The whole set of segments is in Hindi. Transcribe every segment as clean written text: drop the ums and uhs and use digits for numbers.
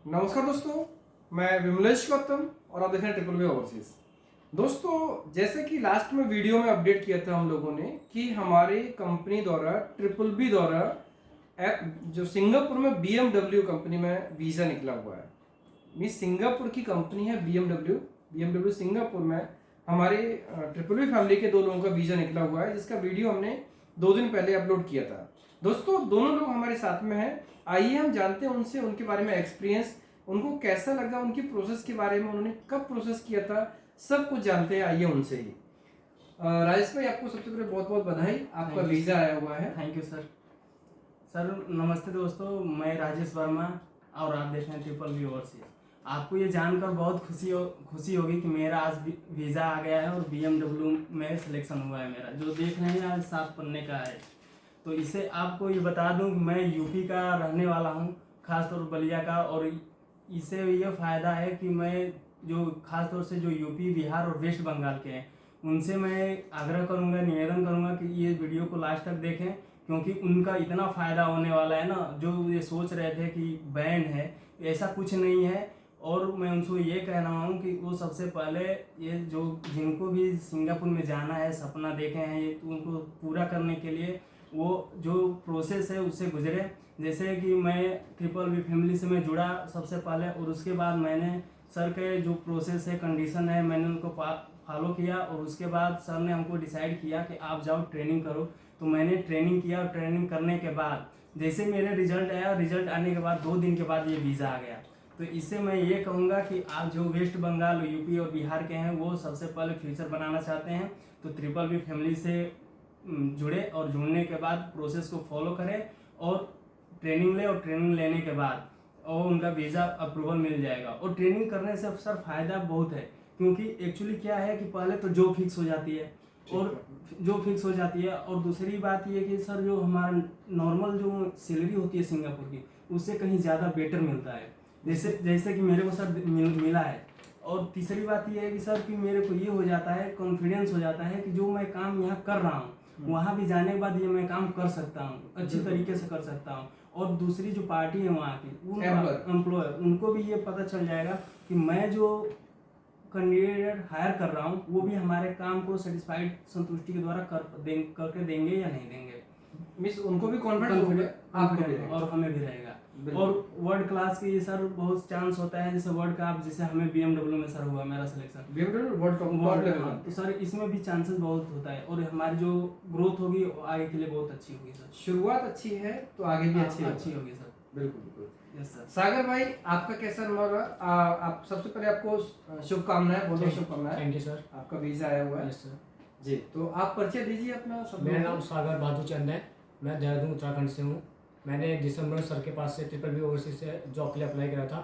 नमस्कार दोस्तों, मैं विमलेश गौतम और आप देख रहे हैं ट्रिपल वी ओवरसीज। दोस्तों, जैसे कि लास्ट में वीडियो में अपडेट किया था हम लोगों ने कि हमारी कंपनी द्वारा ट्रिपल बी द्वारा जो सिंगापुर में BMW कंपनी में वीज़ा निकला हुआ है। मीन्स सिंगापुर की कंपनी है BMW सिंगापुर में हमारे ट्रिपल बी फैमिली के 2 लोगों का वीज़ा निकला हुआ है, जिसका वीडियो हमने 2 दिन पहले अपलोड किया था। दोस्तों, दोनों लोग हमारे साथ में हैं। आइए हम जानते हैं उनसे, उनके बारे में एक्सपीरियंस, उनको कैसा लगा, उनकी प्रोसेस के बारे में, उन्होंने कब प्रोसेस किया था, सब कुछ जानते हैं। आइए उनसे ही। राजेश भाई, आपको सबसे पहले बहुत बहुत बधाई, आपका वीज़ा आया हुआ है। Thank you sir. नमस्ते दोस्तों, मैं राजेश वर्मा और आप देख रहे हैं ट्रिपल वी ओवरसीज। आपको ये जानकर बहुत खुशी होगी कि मेरा आज वीज़ा आ गया है और BMW में सिलेक्शन हुआ है मेरा, जो देख रहे हैं आज 7 पन्ने का है। तो इसे आपको ये बता दूं कि मैं यूपी का रहने वाला हूं, खासतौर पर बलिया का। और इससे ये फ़ायदा है कि मैं जो खासतौर से जो यूपी, बिहार और वेस्ट बंगाल के हैं, उनसे मैं आग्रह करूंगा, निवेदन करूंगा कि ये वीडियो को लास्ट तक देखें, क्योंकि उनका इतना फ़ायदा होने वाला है ना। जो ये सोच रहे थे कि बैन है, ऐसा कुछ नहीं है। और मैं उनको ये कह रहा हूँ कि वो सबसे पहले ये जो जिनको भी सिंगापुर में जाना है, सपना देखे हैं, ये उनको पूरा करने के लिए वो जो प्रोसेस है उससे गुजरे। जैसे कि मैं ट्रिपल बी फैमिली से मैं जुड़ा सबसे पहले, और उसके बाद मैंने सर के जो प्रोसेस है, कंडीशन है, मैंने उनको फॉलो किया। और उसके बाद सर ने हमको डिसाइड किया कि आप जाओ ट्रेनिंग करो। तो मैंने ट्रेनिंग किया, और ट्रेनिंग करने के बाद जैसे मेरे रिजल्ट आया, रिजल्ट आने के बाद 2 दिन के बाद ये वीज़ा आ गया। तो इससे मैं ये कहूँगा कि आप जो वेस्ट बंगाल, यूपी और बिहार के हैं, वो सबसे पहले फ्यूचर बनाना चाहते हैं तो ट्रिपल बी फैमिली से जुड़े, और जुड़ने के बाद प्रोसेस को फॉलो करें और ट्रेनिंग ले। और ट्रेनिंग लेने के बाद और उनका वीज़ा अप्रूवल मिल जाएगा। और ट्रेनिंग करने से सर फ़ायदा बहुत है, क्योंकि एक्चुअली क्या है कि पहले तो जॉब फिक्स हो जाती है, और जो फिक्स हो जाती है। और दूसरी बात ये कि सर जो हमारा नॉर्मल जो सैलरी होती है सिंगापुर की, उससे कहीं ज़्यादा बेटर मिलता है, जैसे कि मेरे को सर मिला है। और तीसरी बात ये है कि सर कि मेरे को ये हो जाता है, कॉन्फिडेंस हो जाता है कि जो मैं काम यहाँ कर रहा हूँ, वहाँ भी जाने के बाद ये मैं काम कर सकता हूँ, अच्छी तरीके से कर सकता हूँ। और दूसरी जो पार्टी है वहाँ की, एम्प्लॉयर, उनको भी ये पता चल जाएगा कि मैं जो कैंडिडेट हायर कर रहा हूँ वो भी हमारे काम को सेटिस्फाइड, संतुष्टि के द्वारा करके देंगे या नहीं देंगे। मीन्स उनको भी कॉन्फिडेंस होगा, आपको भी और हमें भी रहेगा। और वर्ल्ड क्लास की सर बहुत चांस होता है, जैसे वर्ल्ड का, जैसे हमें BMW में सर हुआ मेरा selection, BMW world top level. तो सर इसमें भी चांसेस बहुत होता है, और हमारी जो ग्रोथ होगी आगे के लिए बहुत अच्छी होगी सर। शुरुआत अच्छी है तो आगे भी अच्छी होगी सर। बिल्कुल। Yes sir. सागर भाई, आपका कैसा अनुभव रहा? आप सबसे पहले आपको शुभकामनाएं, बहुत बहुत शुभकामनाएं। Thank you sir. आपका वीजा आया हुआ है। यस सर जी, तो आप परिचय दीजिए अपना सब। मेरा नाम सागर बहादुर चंद है, मैं देहरादून उत्तराखंड से हूँ। मैंने दिसंबर में सर के पास से ट्रिपल बी ओवरसीज से जॉब के लिए अप्लाई करा था।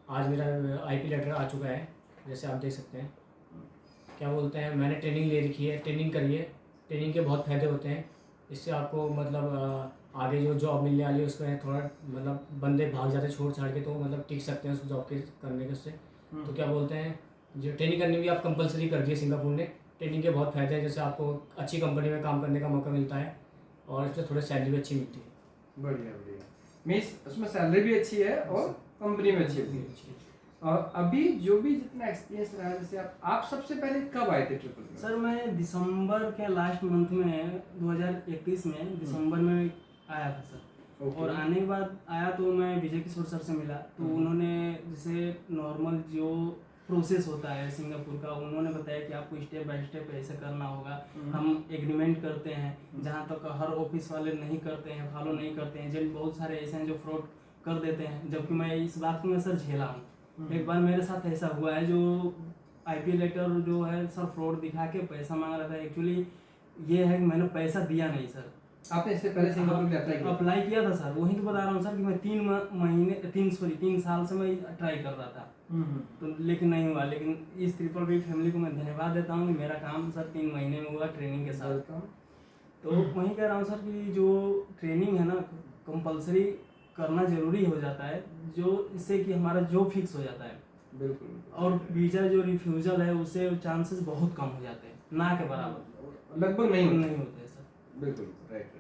आज मेरा IP लेटर आ चुका है, जैसे आप देख सकते हैं। क्या बोलते हैं, मैंने ट्रेनिंग ले रखी है, ट्रेनिंग करी है। ट्रेनिंग के बहुत फ़ायदे होते हैं, इससे आपको मतलब आगे जो जॉब मिलने वाली है उसमें थोड़ा मतलब बंदे भाग जाते छोड़ छाड़ के, तो मतलब टिक सकते हैं उस जॉब के करने के उससे। तो क्या बोलते हैं, जो ट्रेनिंग करनी भी आप कंपलसरी कर दी है सिंगापुर ने। ट्रेनिंग के बहुत फ़ायदे हैं, जैसे आपको अच्छी कंपनी में काम करने का मौका मिलता है, और इसमें थोड़ी सैलरी भी अच्छी मिलती है। बढ़िया। मीन्स उसमें सैलरी भी अच्छी है और कंपनी में अच्छी है। और अभी जो भी जितना एक्सपीरियंस रहा है, जैसे आप सबसे पहले कब आए थे ट्रिपल में? सर मैं दिसंबर के लास्ट मंथ में 2021 में दिसंबर में आया था सर। और आने के बाद आया तो मैं विजय किशोर सर से मिला, तो उन्होंने जैसे नॉर्मल जो प्रोसेस होता है सिंगापुर का, उन्होंने बताया कि आपको स्टेप बाय स्टेप ऐसे करना होगा। हम एग्रीमेंट करते हैं, जहाँ तक हर ऑफिस वाले नहीं करते हैं, फॉलो नहीं करते हैं। जब बहुत सारे ऐसे हैं जो फ्रॉड कर देते हैं, जबकि मैं इस बात को मैं सर झेला हूँ। एक बार मेरे साथ ऐसा हुआ है, जो IP लेटर जो है सर फ्रॉड दिखा के पैसा मांग रहा था। एक्चुअली ये है कि मैंने पैसा दिया नहीं सर। आपने इससे पहले सिंगापुर में अप्लाई किया था सर, वही तो बता रहा हूँ सर कि मैं 3 साल से मैं ट्राई कर रहा था, तो लेकिन नहीं हुआ। लेकिन इस ट्रिपल बी फैमिली को मैं धन्यवाद देता हूँ कि मेरा काम सर 3 महीने में हुआ ट्रेनिंग के साथ। तो वही कह रहा हूँ सर कि जो ट्रेनिंग है ना, कंपलसरी करना जरूरी हो जाता है, जो इससे कि हमारा जॉब फिक्स हो जाता है। बिल्कुल। और वीज़ा जो रिफ्यूजल है उससे चांसेस बहुत कम हो जाते हैं, ना के बराबर, लगभग नहीं होते हैं सर। बिल्कुल। राइट।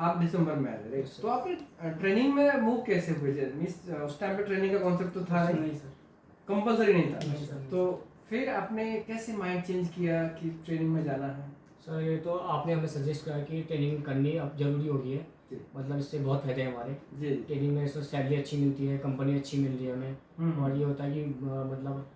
आप दिसंबर में आए थे, राइट? तो आपने ट्रेनिंग में मूव कैसे हुए थे? मीन्स उस टाइम पे ट्रेनिंग का कॉन्सेप्ट तो था नहीं सर। कंपलसरी नहीं नहीं था, सर। तो फिर आपने कैसे माइंड चेंज किया कि ट्रेनिंग में जाना है? सर ये तो आपने हमें सजेस्ट करा कि ट्रेनिंग करनी अब ज़रूरी हो गई है, जी मतलब इससे बहुत फायदे हैं हमारे। जी ट्रेनिंग में सर सैलरी अच्छी मिलती है, कंपनी अच्छी मिल रही है हमें, और ये होता है कि मतलब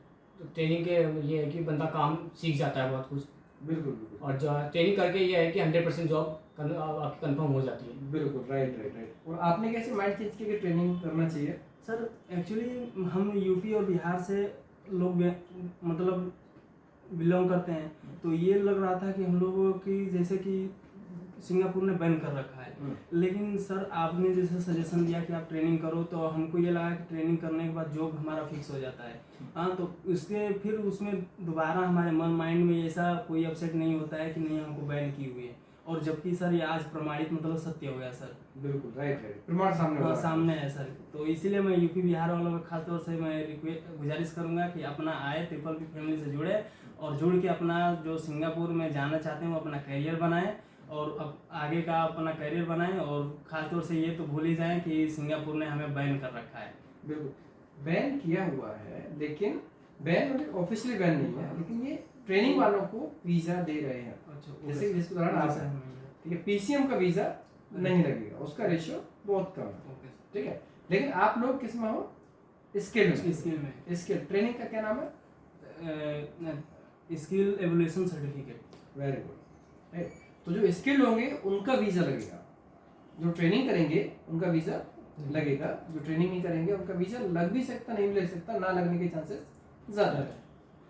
ट्रेनिंग के ये है कि बंदा काम सीख जाता है बहुत कुछ, बिल्कुल बिल्कुल और जो ट्रेनिंग करके ये है कि 100% जॉब आपकी कंफर्म हो जाती है। बिल्कुल, राइट राइट राइट। और आपने कैसे माइंड चेंज किया कि ट्रेनिंग करना चाहिए? सर एक्चुअली हम यूपी और बिहार से लोग मतलब बिलोंग करते हैं, तो ये लग रहा था कि हम लोगों की जैसे कि सिंगापुर ने बैन कर रखा है, लेकिन सर आपने जैसे सजेशन दिया कि आप ट्रेनिंग करो, तो हमको ये लगा कि ट्रेनिंग करने के बाद जॉब हमारा फिक्स हो जाता है। हाँ, तो उसके फिर उसमें दोबारा हमारे माइंड में ऐसा कोई अपसेट नहीं होता है कि नहीं हमको बैन की हुई है, और जबकि सर ये आज प्रमाणित मतलब सत्य हो गया सर। बिल्कुल राइट राइट, प्रमाण सामने हाँ हुआ है। सामने है सर। तो इसीलिए मैं यूपी बिहार वालों को खासतौर से मैं गुजारिश करूंगा कि अपना आए ट्रिपल पी फैमिली से जुड़े, और जुड़ के अपना जो सिंगापुर में जाना चाहते हैं वो अपना करियर बनाएं, और अब आगे का अपना करियर बनाएं, और खासतौर से ये तो भूल ही जाएं कि सिंगापुर ने हमें बैन कर रखा है। बिल्कुल बैन किया हुआ है, लेकिन बैन मतलब ऑफिशियली बैन नहीं है, लेकिन ये ट्रेनिंग वालों को वीजा दे रहे हैं। अच्छा, जैसे जिसके दौरान आप हैं, ठीक है, पीसीएम का वीजा नहीं लगेगा, उसका रेशियो बहुत कम है, ठीक है। लेकिन आप लोग किस में हो? स्किल में। स्किल ट्रेनिंग का क्या नाम है? Skill evolution certificate. Very good, right. तो जो स्किल होंगे उनका वीजा लगेगा, जो ट्रेनिंग करेंगे उनका वीजा लगेगा, जो ट्रेनिंग नहीं करेंगे उनका वीजा लग भी सकता, नहीं भी लग सकता, ना लगने के चांसेस ज्यादा है,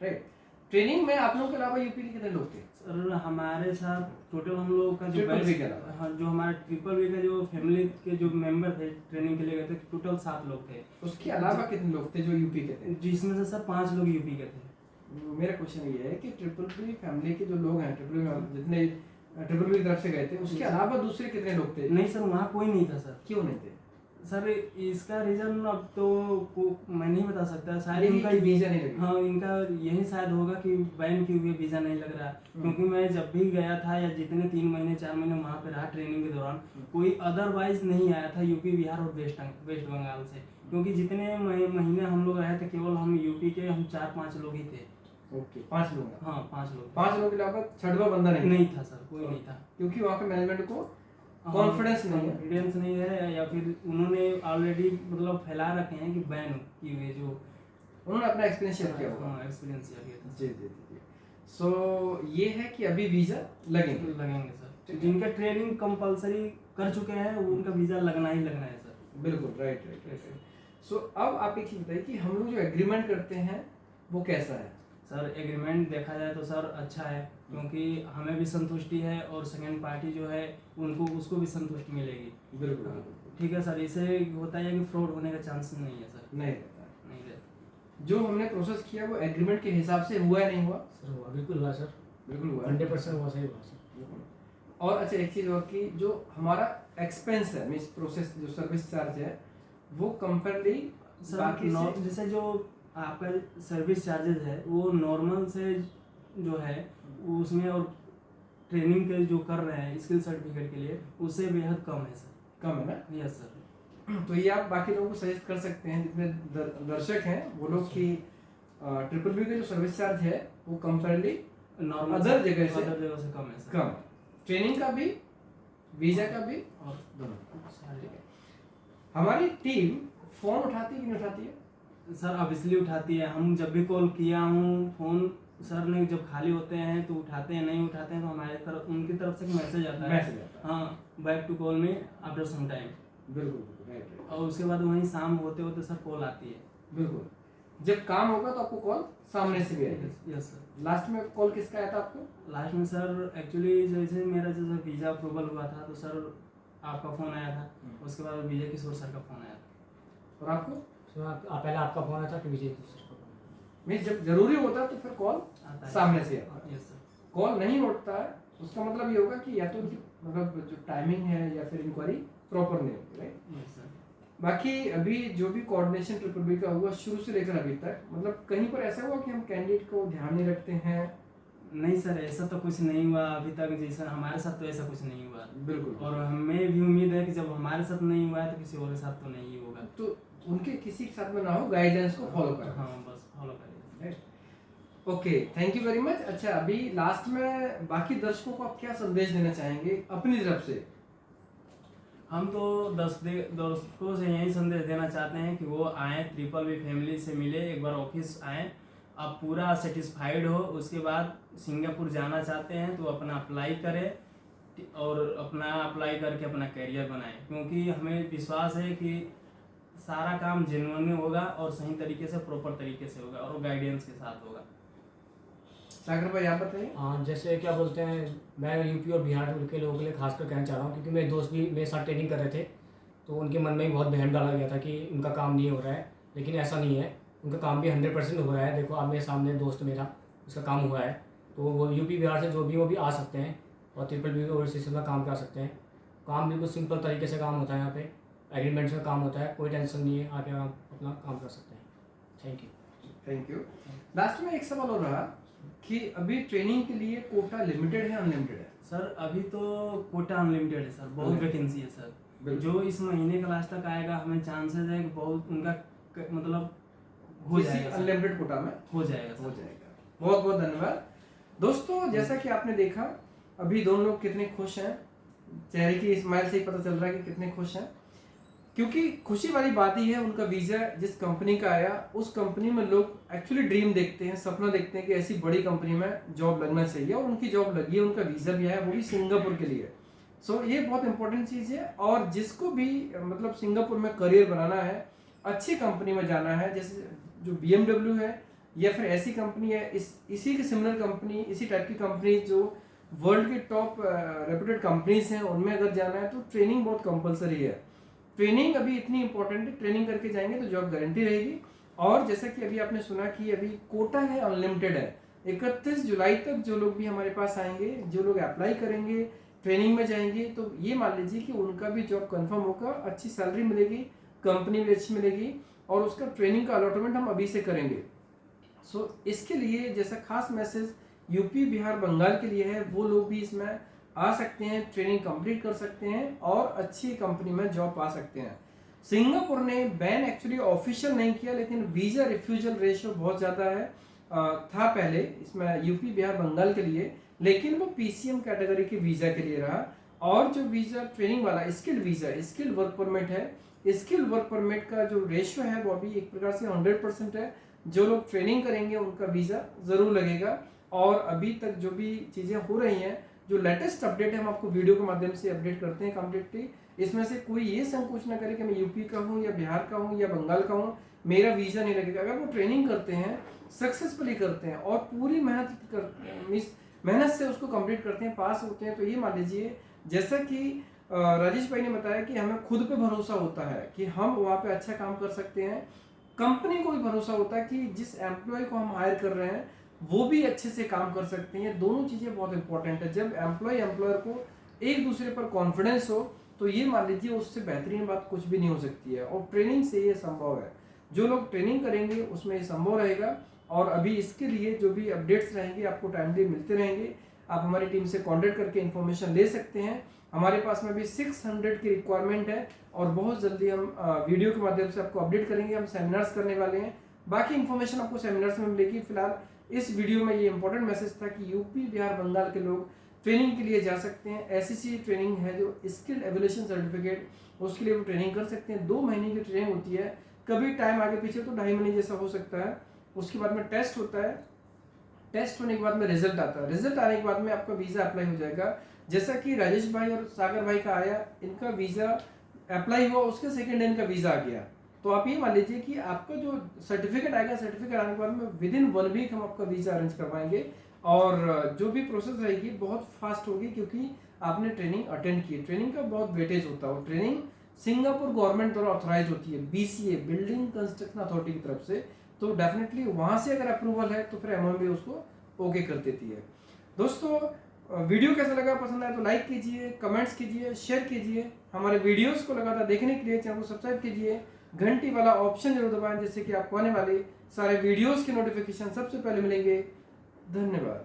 राइट। ट्रेनिंग में आप लोगों के अलावा यूपी के कितने लोग थे? सर हमारे साथ टोटल हम लोगों का जो ट्रिपल वी के अलावा? हाँ, जो हमारे ट्रिपल वी के जो फैमिली के जो मेंबर थे ट्रेनिंग के लिए गए थे, टोटल 7 लोग थे। उसके अलावा कितने लोग थे जो यूपी के थे? जिसमें से सर 5 लोग यूपी के थे। मेरा क्वेश्चन ये है कि ट्रिपल वी फैमिली के जो लोग हैं, जितने ट्रिपल वी की तरफ से गए थे, उसके अलावा दूसरे कितने लोग थे? नहीं सर, वहाँ कोई नहीं था सर। क्यों नहीं थे? सर इसका रीजन अब तो मैं नहीं बता सकता, शायद यही उनका कि वीजा नहीं लगा। हाँ, इनका यही शायद होगा कि बैन किए हुए वीज़ा नहीं लग रहा। क्योंकि मैं जब भी गया था या जितने 3 महीने 4 महीने वहाँ पे रहा ट्रेनिंग के दौरान, कोई अदरवाइज नहीं आया था यूपी बिहार और वेस्ट बंगाल से। क्योंकि जितने महीने हम लोग रहे थे, केवल हम यूपी के हम 4-5 लोग ही थे। ओके, 5 लोग हैं। हाँ 5 लोग। 5 लोगों के अलावा छठवां बंदा नहीं था सर, कोई नहीं था। क्योंकि वहाँ के मैनेजमेंट को कॉन्फिडेंस नहीं है, कॉन्फिडेंस नहीं है, या फिर उन्होंने ऑलरेडी मतलब फैला रखे हैं कि बैन की हुई, जो उन्होंने अपना एक्सपीरियंस शेयर किया होगा। हाँ एक्सपीरियंस शेयर किया था। जी जी जी। सो ये है कि अभी वीजा लगेंगे सर, जिनका ट्रेनिंग कंपलसरी कर चुके हैं उनका वीज़ा लगना ही लगना है सर। बिल्कुल, राइट राइट राइट। सो अब आप एक चीज बताइए कि हम लोग जो एग्रीमेंट करते हैं वो कैसा है? सर एग्रीमेंट देखा जाए तो सर अच्छा है, क्योंकि हमें भी संतुष्टि है और सेकेंड पार्टी जो है उनको उसको भी संतुष्टि मिलेगी। बिल्कुल ठीक है सर, इससे होता है कि फ्रॉड होने का चांस नहीं है सर। नहीं रहता। नहीं रहता। जो हमने प्रोसेस किया वो एग्रीमेंट के हिसाब से हुआ या नहीं हुआ? सर हुआ, बिल्कुल हुआ सर, बिल्कुल हुआ, 100% हुआ, सही हुआ सर। और अच्छा एक चीज और कि जो हमारा एक्सपेंस है, मींस प्रोसेस जो सर्विस चार्ज है वो कंपेयरली सर बाकी से जैसे जो आपका सर्विस चार्जेस है वो नॉर्मल से जो है उसमें, और ट्रेनिंग के जो कर रहे हैं स्किल सर्टिफिकेट के लिए, उससे बेहद कम है सर। कम है ना? Yes sir. तो ये आप बाकी लोगों को सजेस्ट कर सकते हैं, जितने दर्शक हैं वो लोग कि ट्रिपल बी का जो सर्विस चार्ज है वो कंपेयरली नॉर्मल अदर जगह से कम है सर। कम, ट्रेनिंग का भी, वीजा का भी, और दोनों। सारे हमारी टीम फोन उठाती है कि नहीं उठाती है? सर ऑब्वियसली उठाती है। हम जब भी कॉल किया हूँ, फोन सर ने जब खाली होते हैं तो उठाते हैं, नहीं उठाते हैं तो हमारे तरफ उनकी तरफ से मैसेज आता है, मैसेज आता है। हाँ बैक टू कॉल में आफ्टर सम टाइम। बिल्कुल राइट राइट। और उसके बाद वहीं शाम होते होते सर कॉल आती है। बिल्कुल, जब काम होगा तो आपको कॉल सामने से भी आएगी। Yes sir. लास्ट में कॉल किसका आया था आपको? लास्ट में सर एक्चुअली जैसे मेरा जैसे वीज़ा अप्रूवल हुआ था तो सर आपका फ़ोन आया था, उसके बाद विजय किशोर सर का फ़ोन आया था। और आपको? पहले आपका फोन आया था, फिर विजय सर का फोन। मीन्स जब जरूरी होता है तो फिर कॉल आता है सामने से आता है। Yes sir. कॉल नहीं उठता है उसका मतलब ये होगा कि या तो उनकी मतलब जो टाइमिंग है या फिर इंक्वायरी प्रॉपर नहीं होती, राइट? Yes sir. बाकी अभी जो भी कोऑर्डिनेशन ट्रिपल बी का हुआ शुरू से लेकर अभी तक, मतलब कहीं पर ऐसा हुआ कि हम कैंडिडेट को ध्यान नहीं रखते हैं नहीं सर, ऐसा तो कुछ नहीं हुआ अभी तक, जैसा हमारे साथ तो ऐसा कुछ नहीं हुआ। बिल्कुल। और हमें भी उम्मीद है कि जब हमारे साथ नहीं हुआ है तो किसी और के साथ तो नहीं होगा। तो उनके किसी के साथ में ना हो, गाइडेंस को फॉलो करें। हाँ बस फॉलो करिए। Okay, thank you very much. अच्छा, अभी लास्ट में बाकी दर्शकों को आप क्या संदेश देना चाहेंगे अपनी तरफ से? हम तो दोस्तों से यही संदेश देना चाहते हैं कि वो आए, ट्रिपल वी फैमिली से मिले, एक बार ऑफिस आए, आप पूरा सेटिस्फाइड हो, उसके बाद सिंगापुर जाना चाहते हैं तो अपना अप्लाई करें और अपना अप्लाई करके अपना करियर बनाएं, क्योंकि हमें विश्वास है कि सारा काम जेन्युइन होगा और सही तरीके से, प्रॉपर तरीके से होगा और गाइडेंस के साथ होगा। सागर भाई आप बताइए। हाँ, जैसे क्या बोलते हैं, मैं यूपी और बिहार के लोगों के लिए खासकर कहना चाह रहा हूँ, क्योंकि मेरे दोस्त भी मेरे साथ ट्रेनिंग कर रहे थे, तो उनके मन में भी बहुत बहम डाला गया था कि उनका काम नहीं हो रहा है, लेकिन ऐसा नहीं है, उनका काम भी 100% हो रहा है। देखो आप मेरे सामने दोस्त मेरा, उसका काम हुआ है, तो वो यूपी बिहार से जो भी वो भी आ सकते हैं और ट्रिपल बी ओवरसीज में काम कर सकते हैं। काम बिल्कुल सिंपल तरीके से काम होता है, यहाँ पे एग्रीमेंट्स में काम होता है, कोई टेंशन नहीं है, आके आप अपना काम कर सकते हैं। Thank you. Thank you. Last में एक सवाल हो रहा कि अभी ट्रेनिंग के लिए कोटा लिमिटेड है अनलिमिटेड है? सर अभी तो कोटा अनलिमिटेड है सर, बहुत वैकेंसी है सर। जो इस महीने का लास्ट तक आएगा, हमें चांसेस है कि बहुत उनका मतलब हो जाएगा, अनलिमिटेड कोटा में हो जाएगा। बहुत बहुत धन्यवाद। दोस्तों, जैसा कि आपने देखा, अभी दोनों लोग कितने खुश हैं, चेहरे की स्माइल से ही पता चल रहा है कि कितने खुश हैं, क्योंकि खुशी वाली बात ही है उनका वीज़ा जिस कंपनी का आया, उस कंपनी में लोग एक्चुअली ड्रीम देखते हैं, सपना देखते हैं कि ऐसी बड़ी कंपनी में जॉब लगना चाहिए, और उनकी जॉब लगी है, उनका वीज़ा भी आया, वो भी सिंगापुर के लिए। सो ये बहुत इंपॉर्टेंट चीज़ है। और जिसको भी मतलब सिंगापुर में करियर बनाना है, अच्छी कंपनी में जाना है, जैसे जो BMW है या फिर ऐसी कंपनी है, इसी के सिमिलर कंपनी, इसी टाइप की कंपनी जो वर्ल्ड के टॉप रेप्यूटेड कंपनीज हैं, उनमें अगर जाना है तो ट्रेनिंग बहुत कंपलसरी है। ट्रेनिंग अभी इतनी इंपॉर्टेंट है, ट्रेनिंग करके जाएंगे तो जॉब गारंटी रहेगी। और जैसा कि अभी आपने सुना कि अभी कोटा है, अनलिमिटेड है। 31 जुलाई तक जो लोग भी हमारे पास आएंगे, जो लोग अप्लाई करेंगे, ट्रेनिंग में जाएंगे, तो ये मान लीजिए कि उनका भी जॉब कंफर्म होगा, अच्छी सैलरी मिलेगी, कंपनी भी अच्छी मिलेगी, और उसका ट्रेनिंग का अलॉटमेंट हम अभी से करेंगे। सो इसके लिए जैसा खास मैसेज यूपी बिहार बंगाल के लिए है, वो लोग भी इसमें आ सकते हैं, ट्रेनिंग कंप्लीट कर सकते हैं और अच्छी कंपनी में जॉब पा सकते हैं। सिंगापुर ने बैन एक्चुअली ऑफिशियल नहीं किया, लेकिन वीज़ा रिफ्यूजल रेशियो बहुत ज़्यादा है, था पहले इसमें यूपी बिहार बंगाल के लिए, लेकिन वो PCM कैटेगरी के वीज़ा के लिए रहा। और जो वीज़ा ट्रेनिंग वाला skilled visa, skilled work permit है, स्किल्ड वर्क परमिट का जो रेशियो है वो अभी एक प्रकार से 100% है। जो लोग ट्रेनिंग करेंगे उनका वीज़ा ज़रूर लगेगा। और अभी तक जो भी चीज़ें हो रही हैं, जो लेटेस्ट अपडेट है, हम आपको वीडियो के माध्यम से अपडेट करते हैं कम्प्लीटली। इसमें से कोई ये संकोच ना करे कि मैं यूपी का हूँ या बिहार का हूँ या बंगाल का हूँ, मेरा वीज़ा नहीं लगेगा। अगर वो ट्रेनिंग करते हैं, सक्सेसफुली करते हैं और पूरी मेहनत से उसको कंप्लीट करते हैं, पास होते हैं, तो ये मान लीजिए जैसा कि राजेश भाई ने बताया कि हमें खुद पे भरोसा होता है कि हम वहाँ पे अच्छा काम कर सकते हैं, कंपनी को भी भरोसा होता है कि जिस एम्प्लॉय को हम हायर कर रहे हैं वो भी अच्छे से काम कर सकते हैं। दोनों चीज़ें बहुत इंपॉर्टेंट है। जब एम्प्लॉयर को एक दूसरे पर कॉन्फिडेंस हो, तो ये मान लीजिए उससे बेहतरीन बात कुछ भी नहीं हो सकती है, और ट्रेनिंग से ये संभव है। जो लोग ट्रेनिंग करेंगे उसमें ये संभव रहेगा। और अभी इसके लिए जो भी अपडेट्स रहेंगे आपको टाइमली मिलते रहेंगे। आप हमारी टीम से कॉन्टेक्ट करके इन्फॉर्मेशन ले सकते हैं। हमारे पास में भी 600 की रिक्वायरमेंट है, और बहुत जल्दी हम वीडियो के माध्यम से आपको अपडेट करेंगे। हम सेमिनार्स करने वाले हैं, बाकी इन्फॉर्मेशन आपको सेमिनार्स में मिलेगी। फिलहाल इस वीडियो में ये इंपॉर्टेंट मैसेज था कि यूपी बिहार बंगाल के लोग ट्रेनिंग के लिए जा सकते हैं। SEC ट्रेनिंग है जो स्किल एवल्यूशन सर्टिफिकेट, उसके लिए वो ट्रेनिंग कर सकते हैं। 2 महीने की ट्रेनिंग होती है, कभी टाइम आगे पीछे तो 2.5 महीने जैसा हो सकता है। उसके बाद में टेस्ट होता है, टेस्ट होने के बाद में रिजल्ट आता है, रिजल्ट आने के बाद में आपका वीज़ा अप्लाई हो जाएगा। जैसा कि राजेश भाई और सागर भाई का आया, इनका वीज़ा अप्लाई हुआ, उसके सेकेंड डे इनका वीज़ा आ गया। तो आप ये मान लीजिए कि आपका जो सर्टिफिकेट आएगा, सर्टिफिकेट आने के बाद में विदिन 1 वीक हम आपका वीज़ा अरेंज करवाएंगे। और जो भी प्रोसेस रहेगी बहुत फास्ट होगी, क्योंकि आपने ट्रेनिंग अटेंड की। ट्रेनिंग का बहुत वेटेज होता है, और ट्रेनिंग सिंगापुर गवर्नमेंट द्वारा ऑथराइज होती है, BCA बिल्डिंग कंस्ट्रक्शन अथॉरिटी की तरफ से। तो डेफिनेटली वहाँ से अगर अप्रूवल है तो फिर MOM भी उसको ओके कर देती है। दोस्तों, वीडियो कैसा लगा, पसंद आया तो लाइक कीजिए, कमेंट्स कीजिए, शेयर कीजिए। हमारे वीडियोस को लगातार देखने के लिए चैनल को सब्सक्राइब कीजिए, घंटी वाला ऑप्शन जरूर दबाएं, जिससे कि आपको आने वाले सारे वीडियोस के नोटिफिकेशन सबसे पहले मिलेंगे। धन्यवाद।